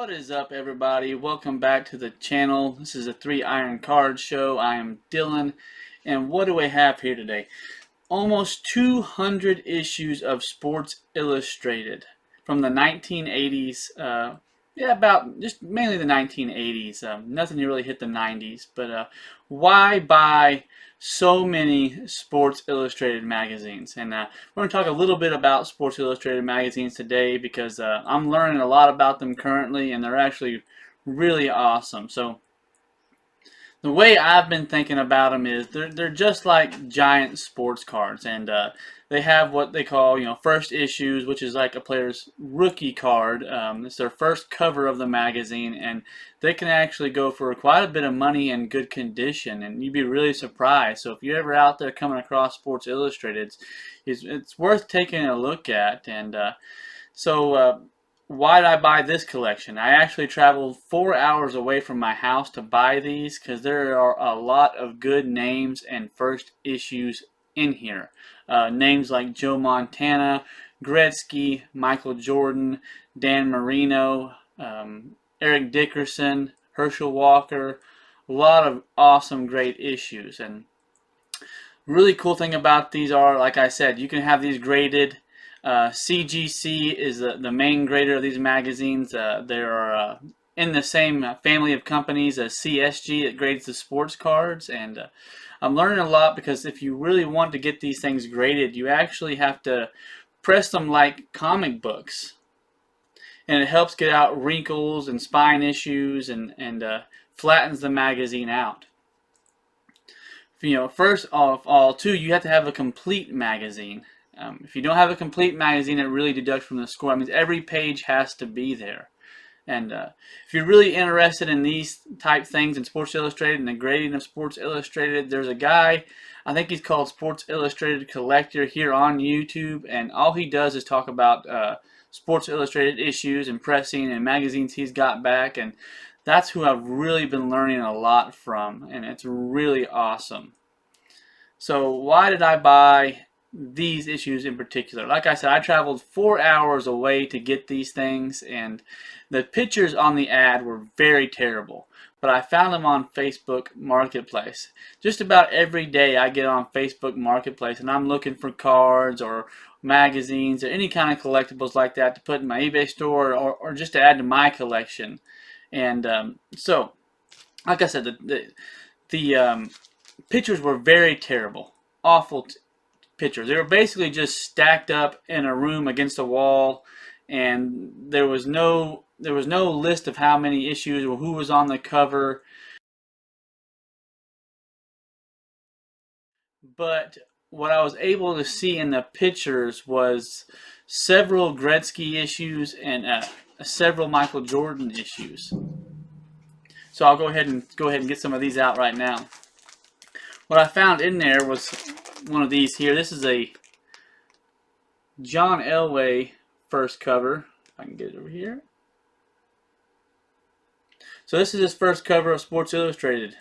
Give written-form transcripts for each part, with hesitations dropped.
What is up, everybody? Welcome back to the channel. This is a 3-Iron Card Show. I am Dylan, and what do we have here today? Almost 200 issues of Sports Illustrated from the 1980s. About just mainly the 1980s. Nothing really hit the 90s, but why buy so many Sports Illustrated magazines? And we're going to talk a little bit about Sports Illustrated magazines today because I'm learning a lot about them currently, and they're actually really awesome. So the way I've been thinking about them is they're just like giant sports cards, and they have what they call first issues, which is like a player's rookie card. It's their first cover of the magazine, and they can actually go for quite a bit of money in good condition, and you'd be really surprised. So if you're ever out there coming across Sports Illustrated, it's worth taking a look at. And why did I buy this collection? I actually traveled 4 hours away from my house to buy these because there are a lot of good names and first issues in here. Names like Joe Montana, Gretzky, Michael Jordan, Dan Marino, Eric Dickerson, Herschel Walker. A lot of awesome, great issues. And really cool thing about these are, like I said, you can have these graded. CGC is the main grader of these magazines. They are in the same family of companies as CSG that grades the sports cards, and I'm learning a lot because if you really want to get these things graded, you actually have to press them like comic books, and it helps get out wrinkles and spine issues and flattens the magazine out. First of all, too, you have to have a complete magazine. If you don't have a complete magazine, it really deducts from the score. I mean, every page has to be there. And if you're really interested in these type things in Sports Illustrated and the grading of Sports Illustrated, there's a guy, I think he's called Sports Illustrated Collector here on YouTube, and all he does is talk about Sports Illustrated issues and pressing and magazines he's got back, and that's who I've really been learning a lot from, and it's really awesome. So why did I buy these issues in particular? Like I said, I traveled 4 hours away to get these things, and the pictures on the ad were very terrible, but I found them on Facebook Marketplace. Just about every day I get on Facebook Marketplace and I'm looking for cards or magazines or any kind of collectibles like that to put in my eBay store or just to add to my collection. And so like I said, the pictures were very terrible, awful pictures. They were basically just stacked up in a room against a wall, and there was no list of how many issues or who was on the cover. But what I was able to see in the pictures was several Gretzky issues and several Michael Jordan issues. So I'll go ahead and get some of these out right now. What I found in there was one of these here. This is a John Elway first cover. If I can get it over here. So this is his first cover of Sports Illustrated.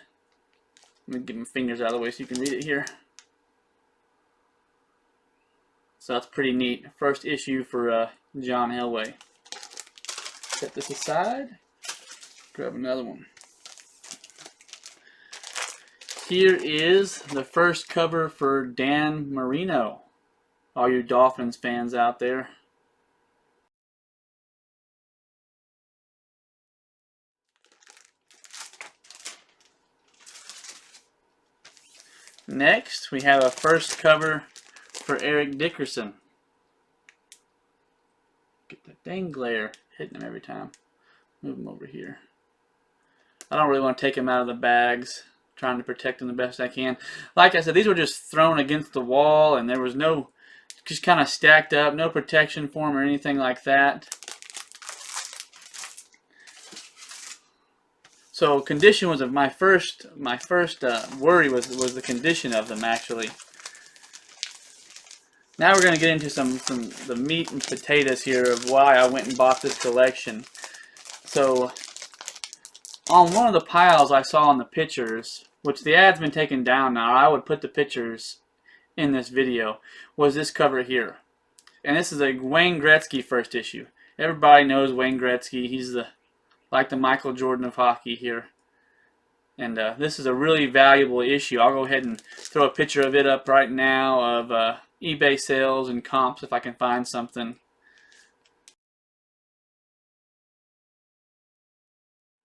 Let me get my fingers out of the way so you can read it here. So that's pretty neat. First issue for John Elway. Set this aside. Grab another one. Here is the first cover for Dan Marino. All you Dolphins fans out there. Next, we have a first cover for Eric Dickerson. Get that dang glare hitting him every time. Move him over here. I don't really want to take him out of the bags. Trying to protect them the best I can. Like I said, these were just thrown against the wall, and there was no, just kind of stacked up, no protection for them or anything like that. So condition was my first worry was the condition of them actually. Now we're going to get into the meat and potatoes here of why I went and bought this collection. So on one of the piles I saw in the pictures, which the ad's been taken down now, I would put the pictures in this video, was this cover here. And this is a Wayne Gretzky first issue. Everybody knows Wayne Gretzky. He's the like the Michael Jordan of hockey here. And this is a really valuable issue. I'll go ahead and throw a picture of it up right now of eBay sales and comps if I can find something.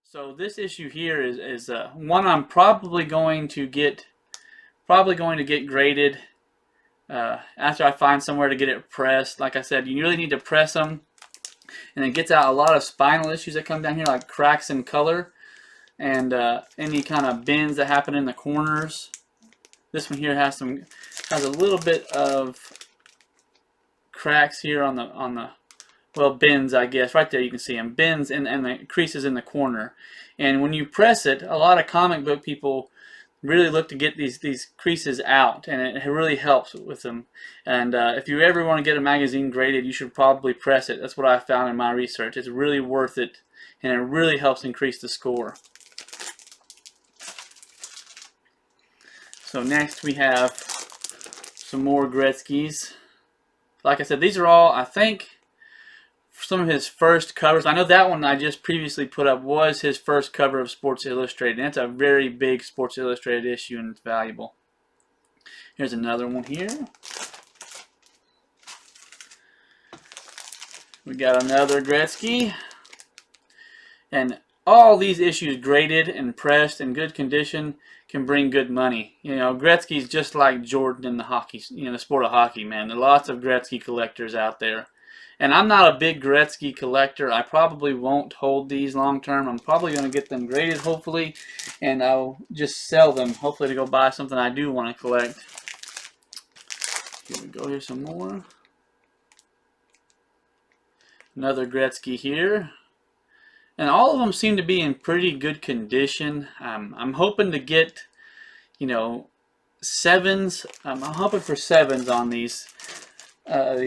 So this issue here is one I'm probably going to get graded after I find somewhere to get it pressed. Like I said, you really need to press them, and it gets out a lot of spinal issues that come down here, like cracks in color and any kind of bends that happen in the corners. This one here has a little bit of cracks here on the well, bends, I guess. Right there you can see them. Bends and the creases in the corner. And when you press it, a lot of comic book people really look to get these creases out, and it really helps with them. And if you ever want to get a magazine graded, you should probably press it. That's what I found in my research. It's really worth it, and it really helps increase the score. So next we have some more Gretzky's. Like I said, these are all, I think, some of his first covers. I know that one I just previously put up was his first cover of Sports Illustrated. And it's a very big Sports Illustrated issue, and it's valuable. Here's another one here. We got another Gretzky. And all these issues graded and pressed in good condition can bring good money. You know, Gretzky's just like Jordan in the hockey, the sport of hockey, man. There are lots of Gretzky collectors out there. And I'm not a big Gretzky collector. I probably won't hold these long term. I'm probably going to get them graded, hopefully, and I'll just sell them, hopefully, to go buy something I do want to collect. Here we go. Here's some more. Another Gretzky here. And all of them seem to be in pretty good condition. I'm hoping to get, sevens. I'm hoping for sevens on these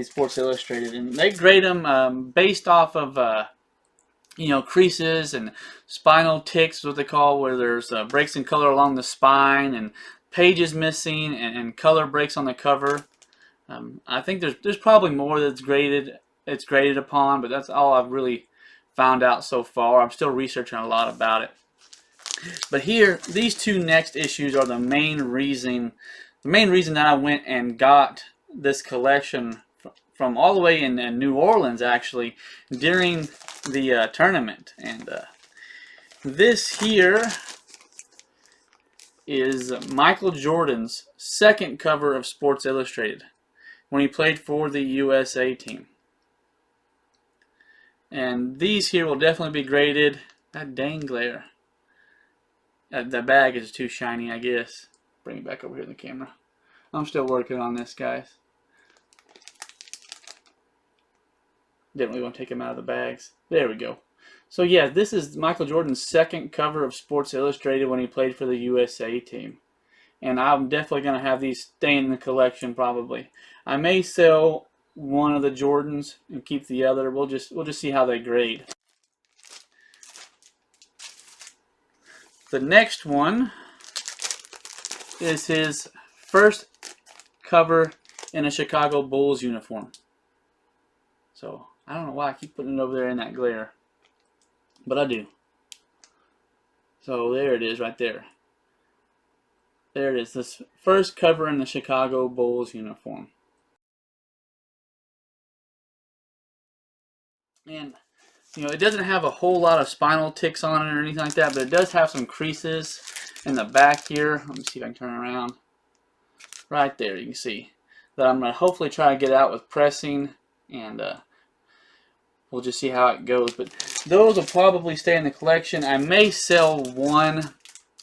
Sports Illustrated, and they grade them based off of creases and spinal ticks, what they call, where there's breaks in color along the spine and pages missing and color breaks on the cover. I think there's probably more that's graded upon, but that's all I've really found out so far. I'm still researching a lot about it. But here, these two next issues are the main reason that I went and got this collection from all the way in New Orleans, actually, during the tournament. And this here is Michael Jordan's second cover of Sports Illustrated when he played for the USA team. And these here will definitely be graded. That dang glare. The bag is too shiny, I guess. Bring it back over here in the camera. I'm still working on this, guys. Didn't really want to take them out of the bags. There we go. So yeah, this is Michael Jordan's second cover of Sports Illustrated when he played for the USA team. And I'm definitely going to have these stay in the collection probably. I may sell one of the Jordans and keep the other. We'll just see how they grade. The next one is his first cover in a Chicago Bulls uniform. So I don't know why I keep putting it over there in that glare, but I do. So there it is right there. There it is, this first cover in the Chicago Bulls uniform. And it doesn't have a whole lot of spinal ticks on it or anything like that, but it does have some creases in the back here. Let me see if I can turn around. Right there, you can see that I'm going to hopefully try to get out with pressing, and we'll just see how it goes. But those will probably stay in the collection. I may sell one,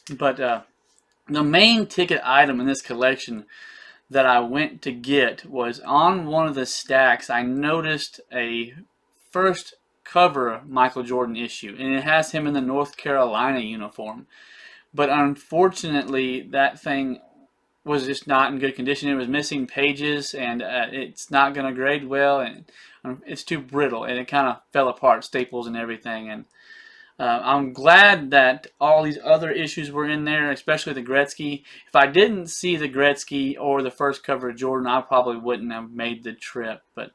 but the main ticket item in this collection that I went to get was on one of the stacks. I noticed a first cover Michael Jordan issue, and it has him in the North Carolina uniform. But unfortunately, that thing was just not in good condition. It was missing pages, and it's not going to grade well, and it's too brittle, and it kind of fell apart, staples and everything. And I'm glad that all these other issues were in there, especially the Gretzky. If I didn't see the Gretzky or the first cover of Jordan, I probably wouldn't have made the trip. But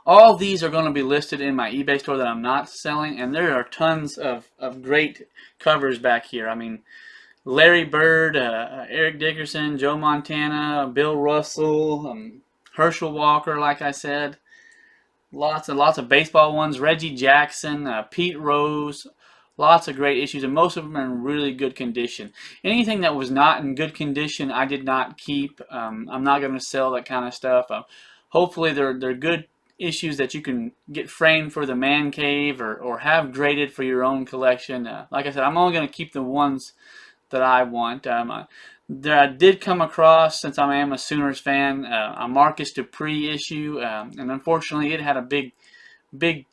All these are going to be listed in my eBay store that I'm not selling, and there are tons of great covers back here. I mean, Larry Bird, Eric Dickerson, Joe Montana, Bill Russell, Herschel Walker, like I said. Lots and lots of baseball ones. Reggie Jackson, Pete Rose. Lots of great issues, and most of them are in really good condition. Anything that was not in good condition, I did not keep. I'm not going to sell that kind of stuff. Hopefully, they're good issues that you can get framed for the man cave or have graded for your own collection. Like I said, I'm only going to keep the ones that I want. I did come across, since I am a Sooners fan, a Marcus Dupree issue, and unfortunately it had a big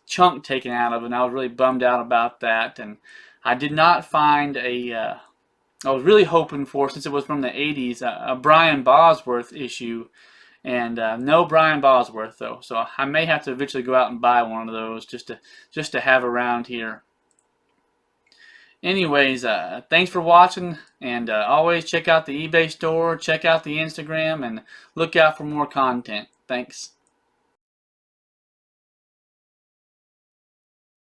chunk taken out of it, and I was really bummed out about that. And I did not find I was really hoping for, since it was from the 80s, a Brian Bosworth issue, and no Brian Bosworth though. So I may have to eventually go out and buy one of those just to have around here. Anyways, thanks for watching, and always check out the eBay store, check out the Instagram, and look out for more content. Thanks.